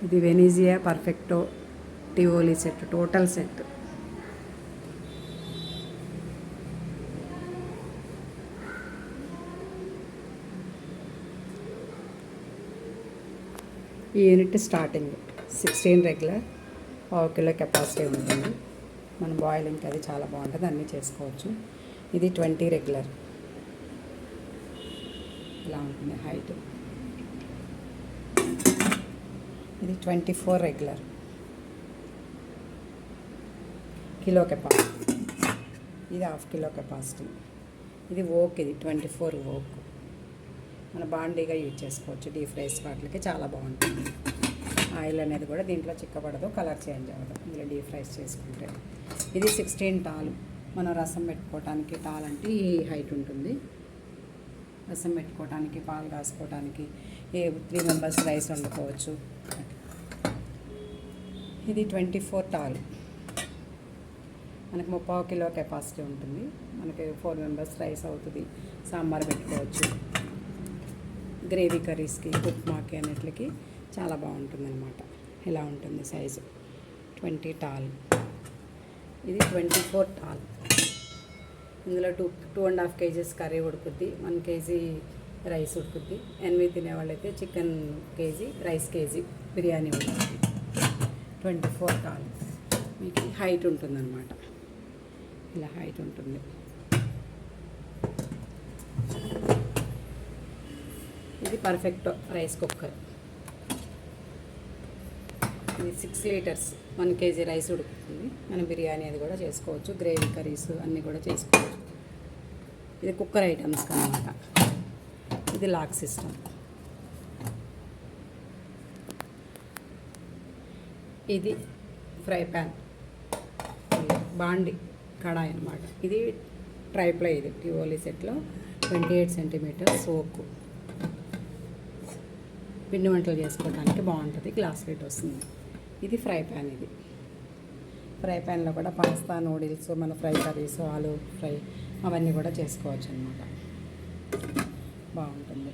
ఇది వెనీజియా పర్ఫెక్టో Tivoli set, total set. ఈ unit starting 16 regular, 1/2 kilo capacity ఉంటుంది. మన బాయిలింగ్కి అది చాలా బాగుంటుంది, అన్నీ చేసుకోవచ్చు. ఇది 20 రెగ్యులర్, ఇలా ఉంటుంది హైట్. ఇది 24 రెగ్యులర్, కిలో కెపాసిటీ. ఇది 1/2 కిలో కెపాసిటీ. ఇది ఓక్, ఇది 24 ఓక్. మన బాండీగా యూజ్ చేసుకోవచ్చు, డీప్ ఫ్రైస్ వాటికి చాలా బాగుంటుంది. ఆయిల్ అనేది కూడా దీంట్లో చిక్కబడదు, కలర్ చేంజ్ అవ్వదు ఇందులో డీప్ ఫ్రైస్ చేసుకుంటే. ఇది 16 టాల్. మనం రసం పెట్టుకోవటానికి టాల్ అంటే ఈ హైట్ ఉంటుంది. రసం పెట్టుకోవటానికి, పాలు కాసుకోవటానికి, 3 మెంబర్స్ రైస్ వండుకోవచ్చు. ఇది 24 టాల్. మనకి 3/4 కిలో కెపాసిటీ ఉంటుంది. మనకి 4 మెంబర్స్ రైస్ అవుతుంది. సాంబార్ పెట్టుకోవచ్చు, గ్రేవీ కర్రీస్కి, ఉప్మాకి అన్నిటికి చాలా బాగుంటుంది అనమాట. ఇలా ఉంటుంది సైజు. 20 టాల్. ఇది 24 టాల్. ఇందులో 2.5 kgs కర్రీ ఉడుకుద్ది, 1 kg రైస్ ఉడుకుద్ది. 8 తినేవాళ్ళైతే chicken kg, rice kg biryani ఉడుకుద్ది. 24 టాల్. మీకు హైట్ ఉంటుందన్నమాట, ఇలా హైట్ ఉంటుంది. ఇది పర్ఫెక్టో రైస్ కుక్కర్. ఇది 6 లీటర్స్, 1 kg రైస్ ఉడుకుతుంది. మనం బిర్యానీ అది కూడా చేసుకోవచ్చు, గ్రేవీ కర్రీస్ అన్నీ కూడా చేసుకోవచ్చు. ఇది కుక్కర్ ఐటమ్స్ అన్నమాట. ఇది లాక్ సిస్టమ్. ఇది ఫ్రై ప్యాన్, బాండి కడాయి అన్నమాట. ఇది ట్రైప్లై, ఇది టివోలీ సెట్లో 28 సెంటీమీటర్స్ సోకు. పిండి వంటలు చేసుకోవడానికి బాగుంటుంది, గ్లాస్ లీట్ వస్తుంది. ఇది ఫ్రై ప్యాన్. ఇది ఫ్రై ప్యాన్లో కూడా పాస్తా, నూడిల్స్, మన ఫ్రై కర్రీస్, ఆలు ఫ్రై అవన్నీ కూడా చేసుకోవచ్చు అన్నమాట. బాగుంటుంది.